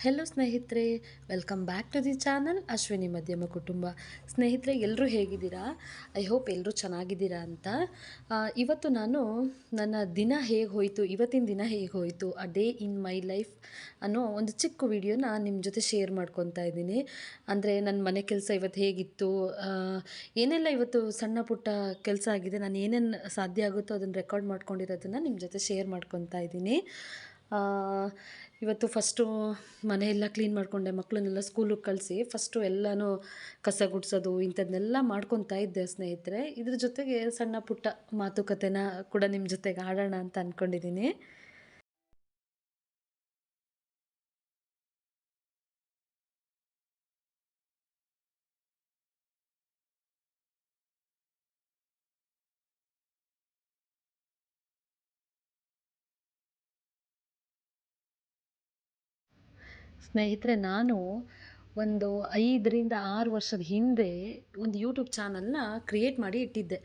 Hello ಸ್ನೇಹಿತರೆ, welcome back to the channel Ashwini Madhyama Kutumba. ಸ್ನೇಹಿತರೆ, ಎಲ್ಲರೂ ಹೇಗಿದ್ದೀರಾ? ಐ ಹೋಪ್ ಎಲ್ಲರೂ ಚೆನ್ನಾಗಿದ್ದೀರಾ ಅಂತ. ಇವತ್ತು ನಾನು ನನ್ನ ದಿನ ಹೇಗೆ ಹೋಯಿತು, ಇವತ್ತಿನ ದಿನ ಹೇಗೆ ಹೋಯಿತು, a day in my life ಅನ್ನೋ ಒಂದು ಚಿಕ್ಕ ವಿಡಿಯೋನ ನಿಮ್ಮ ಜೊತೆ ಶೇರ್ ಮಾಡ್ಕೊತಾ ಇದ್ದೀನಿ. ಅಂದರೆ ನನ್ನ ಮನೆ ಕೆಲಸ ಇವತ್ತು ಹೇಗಿತ್ತು, ಏನೆಲ್ಲ ಇವತ್ತು ಸಣ್ಣ ಪುಟ್ಟ ಕೆಲಸ ಆಗಿದೆ, ನಾನು ಏನೇನು ಸಾಧ್ಯ ಆಗುತ್ತೋ ಅದನ್ನು ರೆಕಾರ್ಡ್ ಮಾಡ್ಕೊಂಡಿರೋದನ್ನು ನಿಮ್ಮ ಜೊತೆ ಶೇರ್ ಮಾಡ್ಕೊತಾ ಇದ್ದೀನಿ. ಇವತ್ತು ಫಸ್ಟು ಮನೆಯೆಲ್ಲ ಕ್ಲೀನ್ ಮಾಡಿಕೊಂಡೆ, ಮಕ್ಕಳನ್ನೆಲ್ಲ ಸ್ಕೂಲಿಗೆ ಕಳಿಸಿ ಫಸ್ಟು ಎಲ್ಲನೂ ಕಸ ಗುಡಿಸೋದು ಇಂಥದ್ದನ್ನೆಲ್ಲ ಮಾಡ್ಕೊತಾ ಇದ್ದೆ ಸ್ನೇಹಿತರೆ. ಇದ್ರ ಜೊತೆಗೆ ಸಣ್ಣ ಪುಟ್ಟ ಮಾತುಕತೆನ ಕೂಡ ನಿಮ್ಮ ಜೊತೆಗೆ ಆಡೋಣ ಅಂತ ಅಂದ್ಕೊಂಡಿದ್ದೀನಿ. ಸ್ನೇಹಿತರೆ, ನಾನು ಒಂದು 5 ರಿಂದ 6 ವರ್ಷದ ಹಿಂದೆ ಒಂದು ಯೂಟ್ಯೂಬ್ ಚಾನಲ್ನ ಕ್ರಿಯೇಟ್ ಮಾಡಿ ಇಟ್ಟಿದ್ದೆ.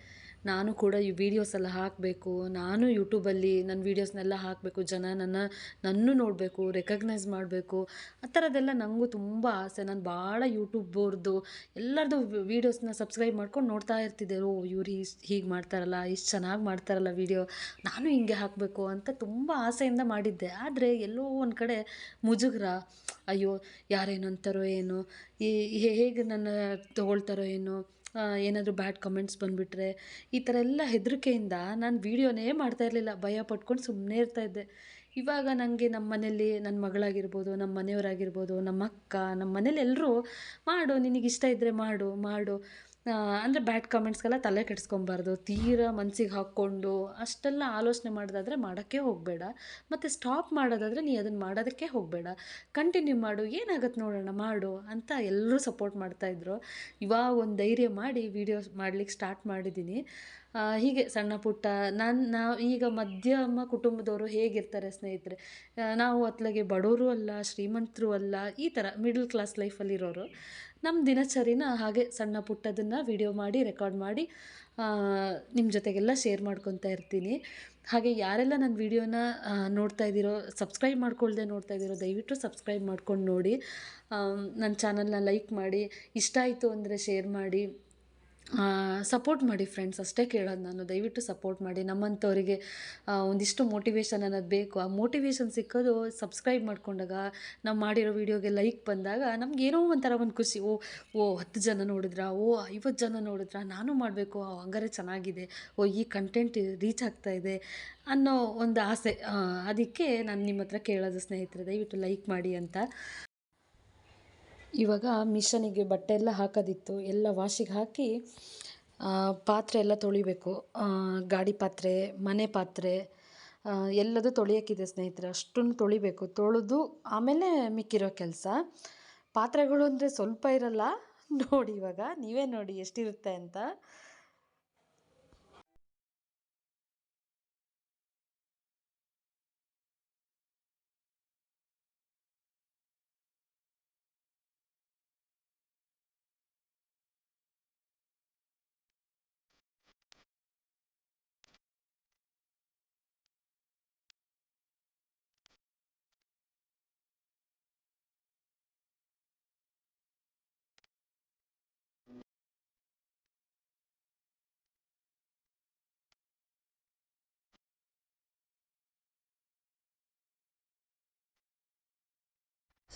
ನಾನು ಕೂಡ ಈ ವೀಡಿಯೋಸ್ ಎಲ್ಲ ಹಾಕಬೇಕು, ನಾನು ಯೂಟ್ಯೂಬಲ್ಲಿ ನನ್ನ ವೀಡಿಯೋಸ್ನೆಲ್ಲ ಹಾಕಬೇಕು, ಜನ ನನ್ನನ್ನು ನೋಡಬೇಕು, ರೆಕಗ್ನೈಸ್ ಮಾಡಬೇಕು, ಆ ಥರದ್ದೆಲ್ಲ ನನಗೂ ತುಂಬ ಆಸೆ. ನಾನು ಭಾಳ ಯೂಟ್ಯೂಬರ್ದು ಎಲ್ಲರದು ವೀಡಿಯೋಸ್ನ ಸಬ್ಸ್ಕ್ರೈಬ್ ಮಾಡ್ಕೊಂಡು ನೋಡ್ತಾ ಇರ್ತಿದ್ದೆ. ಓ, ಇವ್ರು ಹೀಗೆ ಮಾಡ್ತಾರಲ್ಲ, ಇಷ್ಟು ಚೆನ್ನಾಗಿ ಮಾಡ್ತಾರಲ್ಲ ವೀಡಿಯೋ, ನಾನು ಹಿಂಗೆ ಹಾಕಬೇಕು ಅಂತ ತುಂಬ ಆಸೆಯಿಂದ ಮಾಡಿದ್ದೆ. ಆದರೆ ಎಲ್ಲೋ ಒಂದು ಕಡೆ ಮುಜುಗರ, ಅಯ್ಯೋ ಯಾರೇನು ಅಂತಾರೋ ಏನೋ, ಈ ಹೇಗೆ ನನ್ನ ತೊಗೊಳ್ತಾರೋ ಏನೋ, ಏನಾದರೂ ಬ್ಯಾಡ್ ಕಮೆಂಟ್ಸ್ ಬಂದುಬಿಟ್ರೆ, ಈ ಥರ ಎಲ್ಲ ಹೆದರಿಕೆಯಿಂದ ನಾನು ವೀಡಿಯೋನೇ ಮಾಡ್ತಾ ಇರಲಿಲ್ಲ. ಭಯ ಪಟ್ಕೊಂಡು ಸುಮ್ಮನೆ ಇರ್ತಾಯಿದ್ದೆ. ಇವಾಗ ನನಗೆ ನಮ್ಮ ಮನೇಲಿ ನನ್ನ ಮಗಳಾಗಿರ್ಬೋದು, ನಮ್ಮ ಮನೆಯವರಾಗಿರ್ಬೋದು, ನಮ್ಮ ಅಕ್ಕ, ನಮ್ಮ ಮನೇಲಿ ಎಲ್ಲರೂ ಮಾಡು, ನಿನಗಿಷ್ಟ ಇದ್ದರೆ ಮಾಡು ಮಾಡು, ಅಂದರೆ ಬ್ಯಾಡ್ ಕಮೆಂಟ್ಸ್ಗೆಲ್ಲ ತಲೆ ಕೆಡಿಸ್ಕೊಬಾರ್ದು. ತೀರಾ ಮನಸ್ಸಿಗೆ ಹಾಕ್ಕೊಂಡು ಅಷ್ಟೆಲ್ಲ ಆಲೋಚನೆ ಮಾಡೋದಾದರೆ ಮಾಡೋಕ್ಕೆ ಹೋಗಬೇಡ, ಮತ್ತು ಸ್ಟಾಪ್ ಮಾಡೋದಾದರೆ ನೀ ಅದನ್ನು ಮಾಡೋದಕ್ಕೆ ಹೋಗಬೇಡ, ಕಂಟಿನ್ಯೂ ಮಾಡು, ಏನಾಗುತ್ತೆ ನೋಡೋಣ ಮಾಡು ಅಂತ ಎಲ್ಲರೂ ಸಪೋರ್ಟ್ ಮಾಡ್ತಾಯಿದ್ರು. ಇವಾಗ ಒಂದು ಧೈರ್ಯ ಮಾಡಿ ವೀಡಿಯೋಸ್ ಮಾಡಲಿಕ್ಕೆ ಸ್ಟಾರ್ಟ್ ಮಾಡಿದ್ದೀನಿ. ಹೀಗೆ ಸಣ್ಣ ಪುಟ್ಟ ನಾವು ಈಗ ಮಧ್ಯಮ ಕುಟುಂಬದವರು ಹೇಗಿರ್ತಾರೆ ಸ್ನೇಹಿತರೆ, ನಾವು ಅತ್ಲಾಗೆ ಬಡವರು ಅಲ್ಲ, ಶ್ರೀಮಂತರು ಅಲ್ಲ, ಈ ಥರ ಮಿಡಲ್ ಕ್ಲಾಸ್ ಲೈಫಲ್ಲಿರೋರು. ನಮ್ಮ ದಿನಚರಿನ ಹಾಗೆ ಸಣ್ಣ ಪುಟ್ಟದನ್ನು ವಿಡಿಯೋ ಮಾಡಿ ರೆಕಾರ್ಡ್ ಮಾಡಿ ನಿಮ್ಮ ಜೊತೆಗೆಲ್ಲ ಶೇರ್ ಮಾಡ್ಕೊತಾ ಇರ್ತೀನಿ. ಹಾಗೆ ಯಾರೆಲ್ಲ ನನ್ನ ವೀಡಿಯೋನ ನೋಡ್ತಾ ಇದ್ದೀರೋ, ಸಬ್ಸ್ಕ್ರೈಬ್ ಮಾಡ್ಕೊಳ್ದೆ ನೋಡ್ತಾ ಇದ್ದೀರೋ, ದಯವಿಟ್ಟು ಸಬ್ಸ್ಕ್ರೈಬ್ ಮಾಡ್ಕೊಂಡು ನೋಡಿ. ನನ್ನ ಚಾನಲ್ನ ಲೈಕ್ ಮಾಡಿ, ಇಷ್ಟ ಆಯಿತು ಅಂದರೆ ಶೇರ್ ಮಾಡಿ, ಸಪೋರ್ಟ್ ಮಾಡಿ ಫ್ರೆಂಡ್ಸ್, ಅಷ್ಟೇ ಕೇಳೋದು ನಾನು. ದಯವಿಟ್ಟು ಸಪೋರ್ಟ್ ಮಾಡಿ. ನಮ್ಮಂಥವರಿಗೆ ಒಂದಿಷ್ಟು ಮೋಟಿವೇಶನ್ ಅನ್ನೋದು ಬೇಕು. ಆ ಮೋಟಿವೇಶನ್ ಸಿಕ್ಕೋದು ಸಬ್ಸ್ಕ್ರೈಬ್ ಮಾಡ್ಕೊಂಡಾಗ, ನಾವು ಮಾಡಿರೋ ವೀಡಿಯೋಗೆ ಲೈಕ್ ಬಂದಾಗ ನಮಗೇನೋ ಒಂಥರ ಒಂದು ಖುಷಿ. ಓ ಓ 10 ಜನ ನೋಡಿದ್ರಾ, ಓ 50 ಜನ ನೋಡಿದ್ರಾ, ನಾನು ಮಾಡಬೇಕು, ಹಂಗಾರೆ ಚೆನ್ನಾಗಿದೆ, ಓ ಈ ಕಂಟೆಂಟ್ ರೀಚ್ ಆಗ್ತಾ ಇದೆ ಅನ್ನೋ ಒಂದು ಆಸೆ. ಅದಕ್ಕೆ ನಾನು ನಿಮ್ಮ ಹತ್ರ ಕೇಳೋದು ಸ್ನೇಹಿತರೆ, ದಯವಿಟ್ಟು ಲೈಕ್ ಮಾಡಿ ಅಂತ. ಇವಾಗ ಮಿಷನಿಗೆ ಬಟ್ಟೆ ಎಲ್ಲ ಹಾಕೋದಿತ್ತು, ಎಲ್ಲ ವಾಶಿಗೆ ಹಾಕಿ ಪಾತ್ರೆ ಎಲ್ಲ ತೊಳಿಬೇಕು. ಗಾಡಿ ಪಾತ್ರೆ, ಮನೆ ಪಾತ್ರೆ, ಎಲ್ಲದೂ ತೊಳಿಯೋಕ್ಕಿದೆ ಸ್ನೇಹಿತರೆ. ಅಷ್ಟನ್ನು ತೊಳಿಬೇಕು. ತೊಳೆದು ಆಮೇಲೆ ಮಿಕ್ಕಿರೋ ಕೆಲಸ. ಪಾತ್ರೆಗಳು ಅಂದರೆ ಸ್ವಲ್ಪ ಇರಲ್ಲ, ನೋಡಿ ಇವಾಗ ನೀವೇ ನೋಡಿ ಎಷ್ಟಿರುತ್ತೆ ಅಂತ.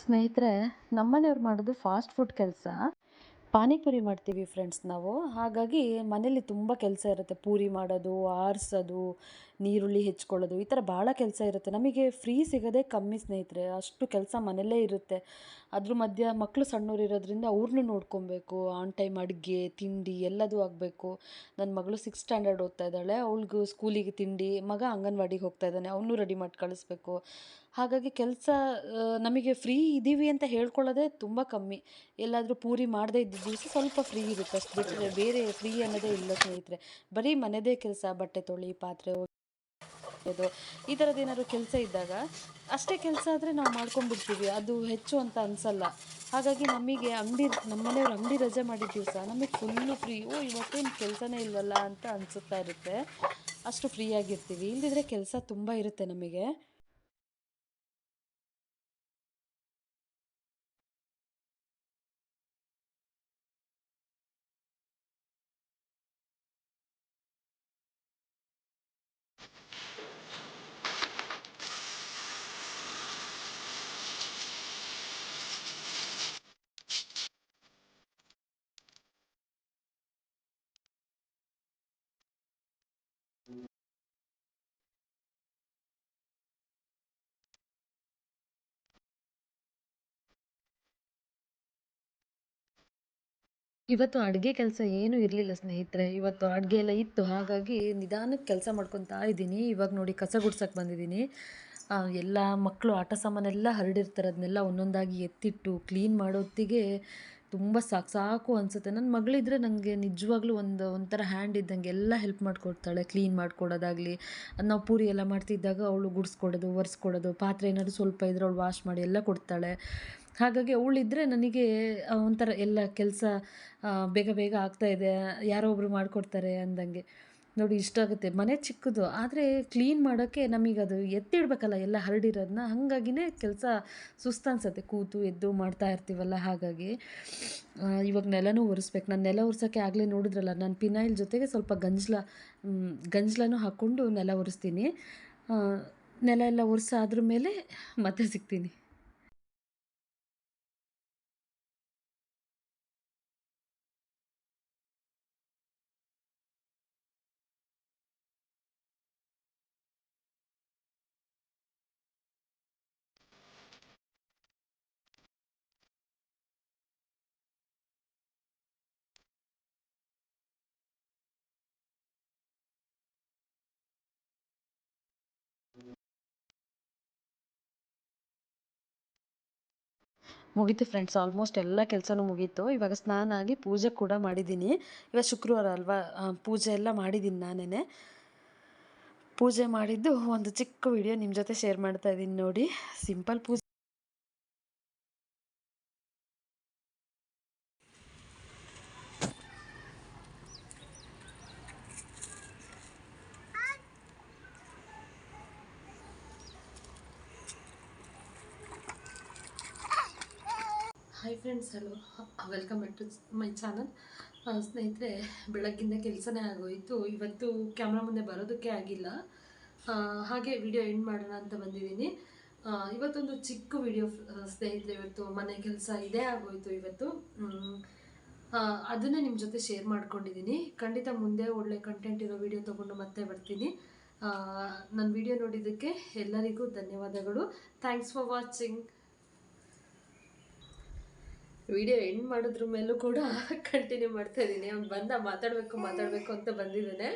ಸ್ನೇಹಿತರೆ, ನಮ್ಮನೆಯವ್ರು ಮಾಡೋದು ಫಾಸ್ಟ್ ಫುಡ್ ಕೆಲಸ. ಪಾನಿಪುರಿ ಮಾಡ್ತೀವಿ ಫ್ರೆಂಡ್ಸ್ ನಾವು. ಹಾಗಾಗಿ ಮನೇಲಿ ತುಂಬ ಕೆಲಸ ಇರುತ್ತೆ. ಪೂರಿ ಮಾಡೋದು, ಆರಿಸೋದು, ನೀರುಳ್ಳಿ ಹೆಚ್ಕೊಳ್ಳೋದು, ಈ ಥರ ಭಾಳ ಕೆಲಸ ಇರುತ್ತೆ. ನಮಗೆ ಫ್ರೀ ಸಿಗೋದೇ ಕಮ್ಮಿ ಸ್ನೇಹಿತರೆ, ಅಷ್ಟು ಕೆಲಸ ಮನೆಯಲ್ಲೇ ಇರುತ್ತೆ. ಅದ್ರ ಮಧ್ಯೆ ಮಕ್ಕಳು ಸಣ್ಣವ್ರು ಇರೋದ್ರಿಂದ ಅವ್ರನ್ನೂ ನೋಡ್ಕೊಬೇಕು. ಆನ್ ಟೈಮ್ ಅಡುಗೆ, ತಿಂಡಿ ಎಲ್ಲದೂ ಆಗಬೇಕು. ನನ್ನ ಮಗಳು 6th ಸ್ಟ್ಯಾಂಡರ್ಡ್ ಓದ್ತಾ ಇದ್ದಾಳೆ, ಅವಳಿಗೂ ಸ್ಕೂಲಿಗೆ ತಿಂಡಿ, ಮಗ ಅಂಗನವಾಡಿಗೆ ಹೋಗ್ತಾ ಇದ್ದಾನೆ, ಅವನ್ನೂ ರೆಡಿ ಮಾಡಿ ಕಳಿಸ್ಬೇಕು. ಹಾಗಾಗಿ ಕೆಲಸ ನಮಗೆ ಫ್ರೀ ಇದ್ದೀವಿ ಅಂತ ಹೇಳ್ಕೊಳ್ಳೋದೇ ತುಂಬ ಕಮ್ಮಿ. ಎಲ್ಲಾದರೂ ಪೂರಿ ಮಾಡದೇ ಇದ್ದ ದಿವಸ ಸ್ವಲ್ಪ ಫ್ರೀ ಇರುತ್ತೆ, ಅಷ್ಟು ಬಿಟ್ಟರೆ ಬೇರೆ ಫ್ರೀ ಅನ್ನೋದೇ ಇಲ್ಲ ಸ್ನೇಹಿತರೆ. ಬರೀ ಮನೆಯದೇ ಕೆಲಸ, ಬಟ್ಟೆ ತೊಳಿ, ಪಾತ್ರೆ ಒಗೆಯೋದು, ಈ ಥರದ್ದು ಏನಾದ್ರು ಕೆಲಸ ಇದ್ದಾಗ ಅಷ್ಟೇ ಕೆಲಸ ಆದರೆ ನಾವು ಮಾಡ್ಕೊಂಡ್ಬಿಡ್ತೀವಿ, ಅದು ಹೆಚ್ಚು ಅಂತ ಅನಿಸಲ್ಲ. ಹಾಗಾಗಿ ನಮಗೆ ನಮ್ಮ ಮನೆಯವ್ರು ಅಂಗಡಿ ರಜೆ ಮಾಡಿದ ದಿವಸ ನಮಗೆ ಫುಲ್ಲು ಫ್ರೀ. ಓ ಇವತ್ತೇನು ಕೆಲಸನೇ ಇಲ್ವಲ್ಲ ಅಂತ ಅನಿಸುತ್ತಾ ಇರುತ್ತೆ, ಅಷ್ಟು ಫ್ರೀಯಾಗಿರ್ತೀವಿ. ಇಲ್ಲದಿದ್ದರೆ ಕೆಲಸ ತುಂಬ ಇರುತ್ತೆ ನಮಗೆ. ಇವತ್ತು ಅಡುಗೆ ಕೆಲಸ ಏನೂ ಇರಲಿಲ್ಲ ಸ್ನೇಹಿತರೆ. ಇವತ್ತು ಅಡುಗೆ ಎಲ್ಲ ಇತ್ತು. ಹಾಗಾಗಿ ನಿಧಾನಕ್ಕೆ ಕೆಲಸ ಮಾಡ್ಕೊತಾ ಇದ್ದೀನಿ. ಇವಾಗ ನೋಡಿ ಕಸ ಗುಡ್ಸಕ್ಕೆ ಬಂದಿದ್ದೀನಿ. ಎಲ್ಲ ಮಕ್ಕಳು ಆಟ ಸಾಮಾನೆಲ್ಲ ಹರಡಿರ್ತಾರೆ. ಅದನ್ನೆಲ್ಲ ಒಂದೊಂದಾಗಿ ಎತ್ತಿಟ್ಟು ಕ್ಲೀನ್ ಮಾಡೋತ್ತಿಗೆ ತುಂಬ ಸಾಕು ಅನಿಸುತ್ತೆ. ನನ್ನ ಮಗಳಿದ್ರೆ ನನಗೆ ನಿಜವಾಗ್ಲೂ ಒಂಥರ ಹ್ಯಾಂಡ್ ಇದ್ದಂಗೆ ಎಲ್ಲ ಹೆಲ್ಪ್ ಮಾಡಿಕೊಡ್ತಾಳೆ. ಕ್ಲೀನ್ ಮಾಡ್ಕೊಡೋದಾಗಲಿ, ನಾವು ಪೂರಿ ಎಲ್ಲ ಮಾಡ್ತಿದ್ದಾಗ ಅವಳು ಗುಡಿಸ್ಕೊಡೋದು, ಒರೆಸ್ಕೊಡೋದು, ಪಾತ್ರೆ ಏನಾದರೂ ಸ್ವಲ್ಪ ಇದ್ರೆ ಅವಳು ವಾಶ್ ಮಾಡಿ ಎಲ್ಲ ಕೊಡ್ತಾಳೆ. ಹಾಗಾಗಿ ಅವಳಿದ್ರೆ ನನಗೆ ಒಂಥರ ಎಲ್ಲ ಕೆಲಸ ಬೇಗ ಬೇಗ ಆಗ್ತಾಯಿದೆ, ಯಾರೋ ಒಬ್ಬರು ಮಾಡಿಕೊಡ್ತಾರೆ ಅಂದಂಗೆ. ನೋಡಿ ಇಷ್ಟಾಗುತ್ತೆ. ಮನೆ ಚಿಕ್ಕದು, ಆದರೆ ಕ್ಲೀನ್ ಮಾಡೋಕ್ಕೆ ನಮಗದು ಎತ್ತಿಡಬೇಕಲ್ಲ ಎಲ್ಲ ಹರಡಿರೋದನ್ನ. ಹಾಗಾಗಿನೇ ಕೆಲಸ ಸುಸ್ತನ್ಸುತ್ತೆ, ಕೂತು ಎದ್ದು ಮಾಡ್ತಾ ಇರ್ತೀವಲ್ಲ ಹಾಗಾಗಿ. ಇವಾಗ ನೆಲನೂ ಒರೆಸ್ಬೇಕು. ನಾನು ನೆಲ ಒರೆಸೋಕ್ಕೆ ಆಗಲೇ ನೋಡಿದ್ರಲ್ಲ, ನಾನು ಪಿನೈಲ್ ಜೊತೆಗೆ ಸ್ವಲ್ಪ ಗಂಜಲನೂ ಹಾಕ್ಕೊಂಡು ನೆಲ ಒರೆಸ್ತೀನಿ. ನೆಲ ಎಲ್ಲ ಒರೆಸಾದ್ರ ಮೇಲೆ ಮತ್ತೆ ಸಿಗ್ತೀನಿ. ಮುಗೀತು ಫ್ರೆಂಡ್ಸ್, ಆಲ್ಮೋಸ್ಟ್ ಎಲ್ಲ ಕೆಲಸನೂ ಮುಗೀತು. ಇವಾಗ ಸ್ನಾನ ಆಗಿ ಪೂಜೆ ಕೂಡ ಮಾಡಿದ್ದೀನಿ. ಇವಾಗ ಶುಕ್ರವಾರ ಅಲ್ವಾ, ಪೂಜೆ ಎಲ್ಲ ಮಾಡಿದ್ದೀನಿ ನಾನೇ. ಪೂಜೆ ಮಾಡಿದ್ದು ಒಂದು ಚಿಕ್ಕ ವಿಡಿಯೋ ನಿಮ್ಮ ಜೊತೆ ಶೇರ್ ಮಾಡ್ತಾ ಇದ್ದೀನಿ ನೋಡಿ. ಸಿಂಪಲ್ ಪೂಜೆ. Hi friends, hello, welcome back to my channel. ಸ್ನೇಹಿತರೆ, ಬೆಳಗ್ಗಿಂದ ಕೆಲಸನೇ ಆಗೋಯಿತು. ಇವತ್ತು ಕ್ಯಾಮ್ರಾ ಮುಂದೆ ಬರೋದಕ್ಕೆ ಆಗಿಲ್ಲ. ಹಾಗೆ ವಿಡಿಯೋ ಎಂಡ್ ಮಾಡೋಣ ಅಂತ ಬಂದಿದ್ದೀನಿ. ಇವತ್ತೊಂದು ಚಿಕ್ಕ ವಿಡಿಯೋ ಸ್ನೇಹಿತರೆ. ಇವತ್ತು ಮನೆ ಕೆಲಸ ಇದೇ ಆಗೋಯಿತು ಇವತ್ತು. ಅದನ್ನೇ ನಿಮ್ಮ ಜೊತೆ ಶೇರ್ ಮಾಡ್ಕೊಂಡಿದ್ದೀನಿ. ಖಂಡಿತ ಮುಂದೆ ಒಳ್ಳೆ ಕಂಟೆಂಟ್ ಇರೋ ವಿಡಿಯೋ ತೊಗೊಂಡು ಮತ್ತೆ ಬರ್ತೀನಿ. ನನ್ನ ವಿಡಿಯೋ ನೋಡಿದ್ದಕ್ಕೆ ಎಲ್ಲರಿಗೂ ಧನ್ಯವಾದಗಳು. Thanks for watching. Video end ಮಾಡೋದ್ರ ಮೇಲೂ ಕೂಡ ಕಂಟಿನ್ಯೂ ಮಾಡ್ತಾ ಇದ್ದೀನಿ. ಅವ್ನು ಮಾತಾಡಬೇಕು ಅಂತ ಬಂದಿದ್ದಾನೆ.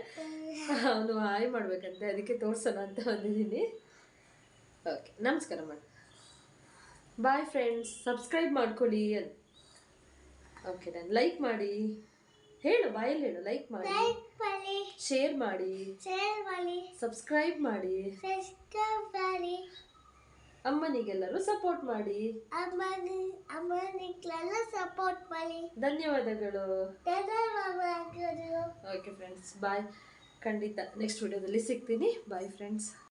ಅವನು ಹಾಯ್ ಮಾಡಬೇಕಂತೆ, ಅದಕ್ಕೆ ತೋರಿಸೋಣ ಅಂತ ಬಂದಿದ್ದೀನಿ. ಓಕೆ, ನಮಸ್ಕಾರ ಮಾಡಿ. ಬಾಯ್ ಫ್ರೆಂಡ್ಸ್, ಸಬ್ಸ್ಕ್ರೈಬ್ ಮಾಡ್ಕೊಳ್ಳಿ. ಓಕೆ, ನಾನು ಲೈಕ್ ಮಾಡಿ ಹೇಳು, ಬಾಯಲ್ಲಿ ಹೇಳು. ಲೈಕ್ ಮಾಡಿ, ಶೇರ್ ಮಾಡಿ, ಸಬ್ಸ್ಕ್ರೈಬ್ ಮಾಡಿ, ಅಮ್ಮನಿಗೆಲ್ಲರೂ ಸಪೋರ್ಟ್ ಮಾಡಿ. ಧನ್ಯವಾದಗಳು. Okay friends, bye. ಖಂಡಿತ ನೆಕ್ಸ್ಟ್ ವಿಡಿಯೋದಲ್ಲಿ ಸಿಗ್ತೀನಿ. Bye friends.